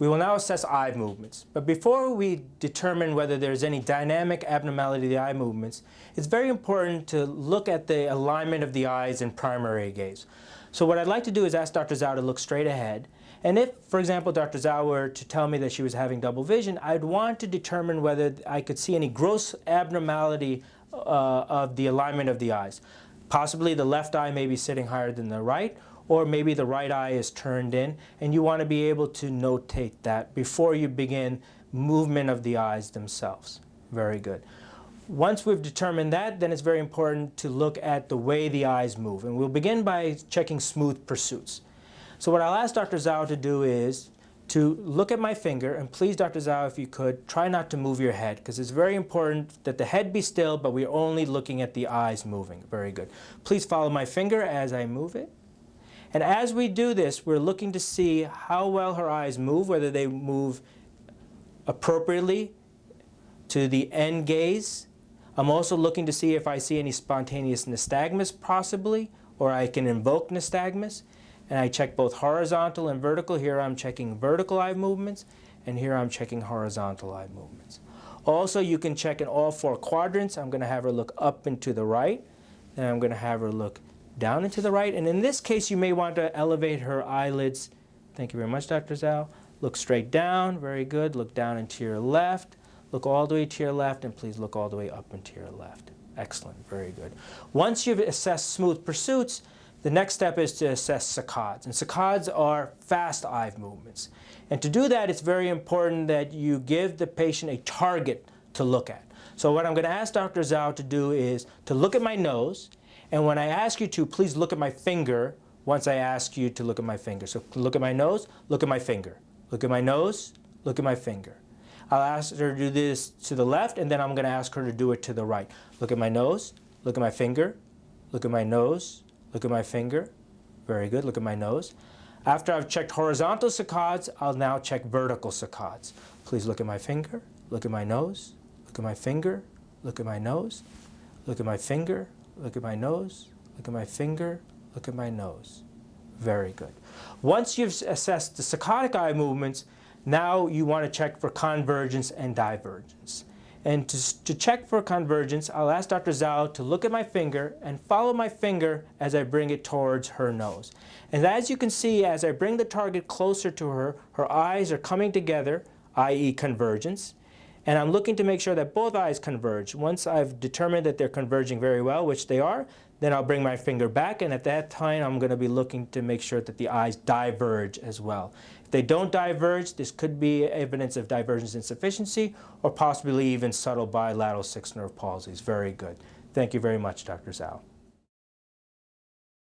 We will now assess eye movements. But before we determine whether there's any dynamic abnormality of the eye movements, it's very important to look at the alignment of the eyes in primary gaze. So what I'd like to do is ask Dr. Zhao to look straight ahead. And if, for example, Dr. Zhao were to tell me that she was having double vision, I'd want to determine whether I could see any gross abnormality of the alignment of the eyes. Possibly the left eye may be sitting higher than the right, or maybe the right eye is turned in, and you want to be able to notate that before you begin movement of the eyes themselves. Very good. Once we've determined that, then it's very important to look at the way the eyes move. And we'll begin by checking smooth pursuits. So what I'll ask Dr. Zhao to do is to look at my finger, and please, Dr. Zhao, if you could, try not to move your head, because it's very important that the head be still, but we're only looking at the eyes moving. Very good. Please follow my finger as I move it. And as we do this, we're looking to see how well her eyes move, whether they move appropriately to the end gaze. I'm also looking to see if I see any spontaneous nystagmus possibly, or I can invoke nystagmus. And I check both horizontal and vertical. Here I'm checking vertical eye movements, and here I'm checking horizontal eye movements. Also, you can check in all four quadrants. I'm going to have her look up and to the right, and I'm going to have her look down and to the right. And in this case, you may want to elevate her eyelids. Thank you very much, Dr. Zhao. Look straight down. Very good. Look down and to your left. Look all the way to your left, and please look all the way up and to your left. Excellent. Very good. Once you've assessed smooth pursuits, the next step is to assess saccades. And saccades are fast eye movements. And to do that, it's very important that you give the patient a target to look at. So what I'm going to ask Dr. Zhao to do is to look at my nose. And when I ask you to, please look at my finger once I ask you to look at my finger. So look at my nose, look at my finger. Look at my nose, look at my finger. I'll ask her to do this to the left, and then I'm going to ask her to do it to the right. Look at my nose, look at my finger, look at my nose, look at my finger. Very good. Look at my nose. After I've checked horizontal saccades, I'll now check vertical saccades. Please look at my finger, look at my nose, look at my finger, look at my nose, look at my finger, look at my nose, look at my finger, look at my nose. Very good. Once you've assessed the saccadic eye movements, now you want to check for convergence and divergence. And to check for convergence, I'll ask Dr. Zhao to look at my finger and follow my finger as I bring it towards her nose. And as you can see, as I bring the target closer to her, her eyes are coming together, i.e. convergence. And I'm looking to make sure that both eyes converge. Once I've determined that they're converging very well, which they are, then I'll bring my finger back, and at that time I'm going to be looking to make sure that the eyes diverge as well. If they don't diverge, this could be evidence of divergence insufficiency or possibly even subtle bilateral sixth nerve palsies. Very good. Thank you very much, Dr. Zhao.